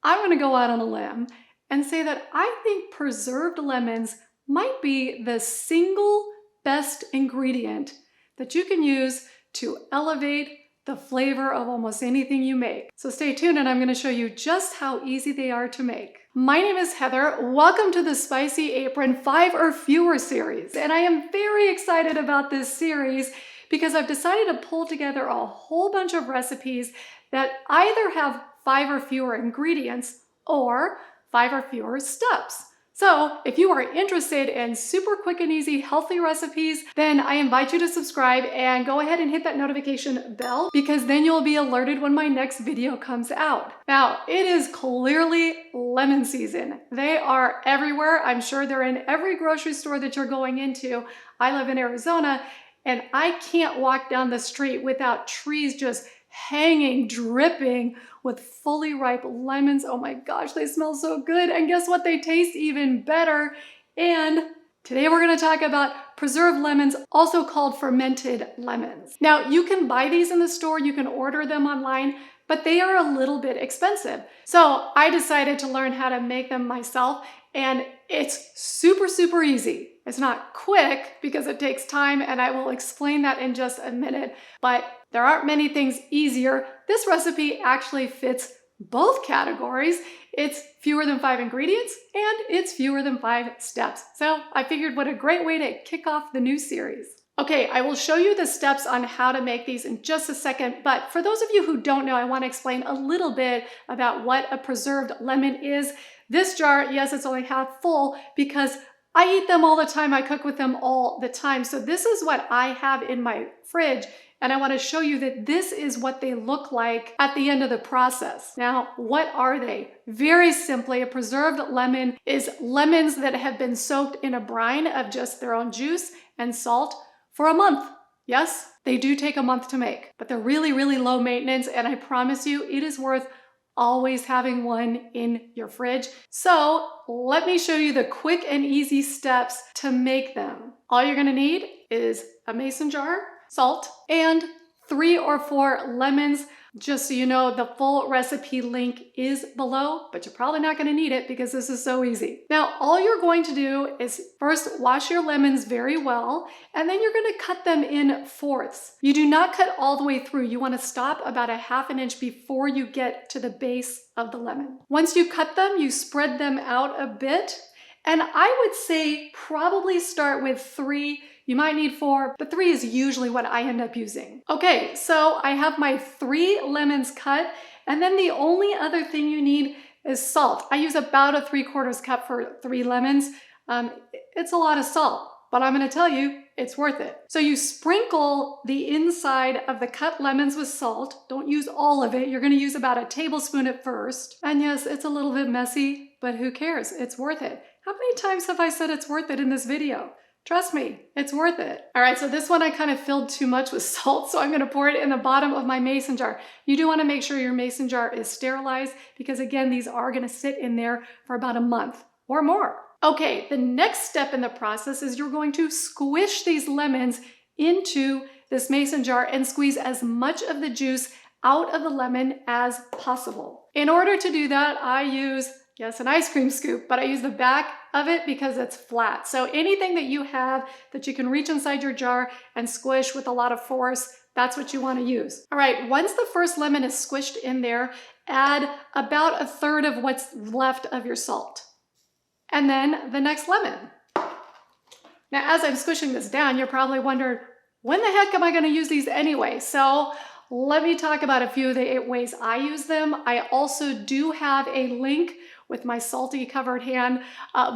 I'm gonna go out on a limb and say that I think preserved lemons might be the single best ingredient that you can use to elevate the flavor of almost anything you make. So stay tuned and I'm gonna show you just how easy they are to make. My name is Heather. Welcome to the Spicy Apron 5 or Fewer series. And I am very excited about this series because I've decided to pull together a whole bunch of recipes that either have 5 or fewer ingredients or 5 or fewer steps. So if you are interested in super quick and easy healthy recipes, then I invite you to subscribe and go ahead and hit that notification bell because then you'll be alerted when my next video comes out. Now, it is clearly lemon season. They are everywhere. I'm sure they're in every grocery store that you're going into. I live in Arizona and I can't walk down the street without trees just hanging, dripping with fully ripe lemons. Oh my gosh, they smell so good. And guess what? They taste even better. And today we're going to talk about preserved lemons, also called fermented lemons. Now, you can buy these in the store, you can order them online, but they are a little bit expensive. So I decided to learn how to make them myself, and it's super, super easy. It's not quick because it takes time, and I will explain that in just a minute, but there aren't many things easier. This recipe actually fits both categories. It's fewer than 5 ingredients and it's fewer than 5 steps. So I figured what a great way to kick off the new series. Okay, I will show you the steps on how to make these in just a second, but for those of you who don't know, I want to explain a little bit about what a preserved lemon is. This jar, yes, it's only half full because I eat them all the time. I cook with them all the time. So this is what I have in my fridge. And I want to show you that this is what they look like at the end of the process. Now, what are they? Very simply, a preserved lemon is lemons that have been soaked in a brine of just their own juice and salt for a month. Yes, they do take a month to make, but they're really, really low maintenance. And I promise you, it is worth always having one in your fridge. So let me show you the quick and easy steps to make them. All you're going to need is a mason jar, salt, and 3 or 4 lemons. Just so you know, the full recipe link is below, but you're probably not going to need it because this is so easy. Now, all you're going to do is first wash your lemons very well, and then you're going to cut them in fourths. You do not cut all the way through. You want to stop about a ½ an inch before you get to the base of the lemon. Once you cut them, you spread them out a bit, and I would say probably start with 3. You might need 4, but 3 is usually what I end up using. Okay, so I have my 3 lemons cut, and then the only other thing you need is salt. I use about a 3/4 cup for 3 lemons. It's a lot of salt, but I'm gonna tell you, it's worth it. So you sprinkle the inside of the cut lemons with salt. Don't use all of it. You're gonna use about a tablespoon at first. And yes, it's a little bit messy, but who cares? It's worth it. How many times have I said it's worth it in this video? Trust me, it's worth it. All right, so this one I kind of filled too much with salt, so I'm gonna pour it in the bottom of my mason jar. You do wanna make sure your mason jar is sterilized because again, these are gonna sit in there for about a month or more. Okay, the next step in the process is you're going to squish these lemons into this mason jar and squeeze as much of the juice out of the lemon as possible. In order to do that, I use, yes, an ice cream scoop, but I use the back of it because it's flat. So anything that you have that you can reach inside your jar and squish with a lot of force, that's what you want to use. All right, once the first lemon is squished in there, add about 1/3 of what's left of your salt. And then the next lemon. Now, as I'm squishing this down, you're probably wondering, when the heck am I going to use these anyway? So let me talk about a few of the ways I use them. I also do have a link with my salty covered hand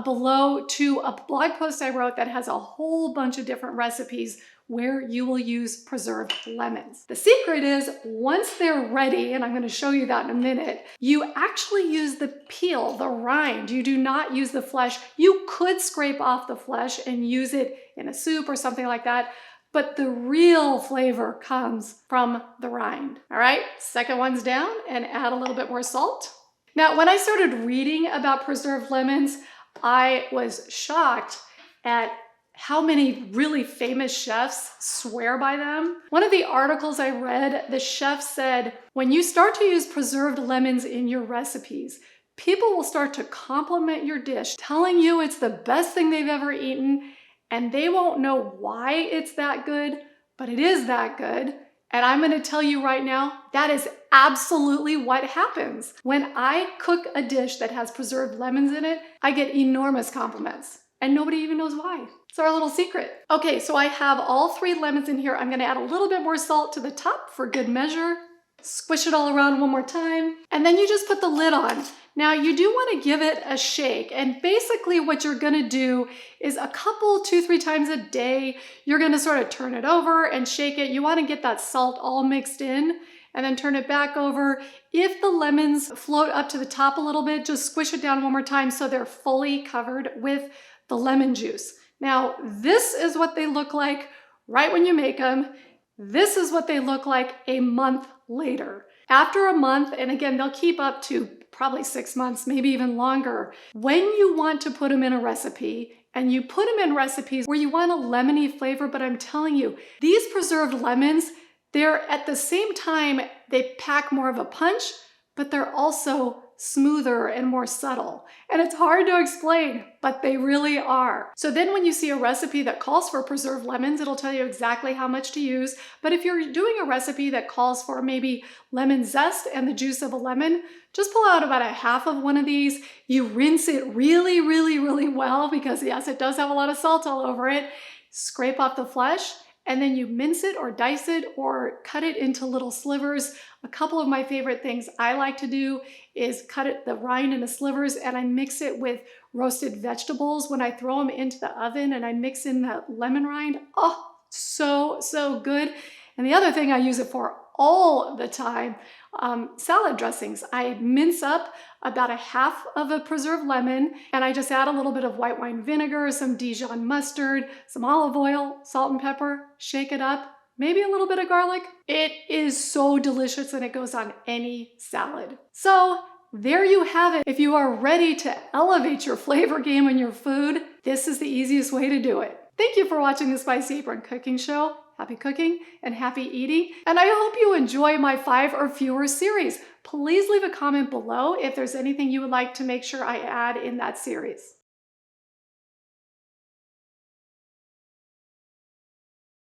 below to a blog post I wrote that has a whole bunch of different recipes where you will use preserved lemons. The secret is once they're ready, and I'm going to show you that in a minute, you actually use the peel, the rind. You do not use the flesh. You could scrape off the flesh and use it in a soup or something like that, but the real flavor comes from the rind. All right, second one's down and add a little bit more salt. Now, when I started reading about preserved lemons, I was shocked at how many really famous chefs swear by them. One of the articles I read, the chef said, when you start to use preserved lemons in your recipes, people will start to compliment your dish, telling you it's the best thing they've ever eaten, and they won't know why it's that good, but it is that good. And I'm going to tell you right now, that is absolutely what happens. When I cook a dish that has preserved lemons in it, I get enormous compliments, and nobody even knows why. It's our little secret. Okay, so I have all 3 lemons in here. I'm going to add a little bit more salt to the top for good measure. Squish it all around one more time, and then you just put the lid on. Now you do want to give it a shake, and basically what you're going to do is a couple, 2-3 times a day, you're going to sort of turn it over and shake it. You want to get that salt all mixed in and then turn it back over. If the lemons float up to the top a little bit, just squish it down one more time so they're fully covered with the lemon juice. Now this is what they look like right when you make them. This is what they look like a month later. After a month, and again, they'll keep up to probably 6 months, maybe even longer. When you want to put them in a recipe, and you put them in recipes where you want a lemony flavor, but I'm telling you, these preserved lemons, they're at the same time, they pack more of a punch, but they're also smoother and more subtle. And it's hard to explain, but they really are. So then when you see a recipe that calls for preserved lemons, it'll tell you exactly how much to use. But if you're doing a recipe that calls for maybe lemon zest and the juice of a lemon, just pull out about a half of one of these. You rinse it really, really, really well because yes, it does have a lot of salt all over it. Scrape off the flesh, and then you mince it or dice it or cut it into little slivers. A couple of my favorite things I like to do is cut the rind into slivers, and I mix it with roasted vegetables when I throw them into the oven, and I mix in the lemon rind. Oh, so, so good. And the other thing I use it for all the time, salad dressings. I mince up about a half of a preserved lemon, and I just add a little bit of white wine vinegar, some Dijon mustard, some olive oil, salt and pepper, shake it up, maybe a little bit of garlic. It is so delicious, and it goes on any salad. So there you have it. If you are ready to elevate your flavor game in your food, this is the easiest way to do it. Thank you for watching the Spicy Apron Cooking Show. Happy cooking and happy eating. And I hope you enjoy my 5 or fewer series. Please leave a comment below if there's anything you would like to make sure I add in that series.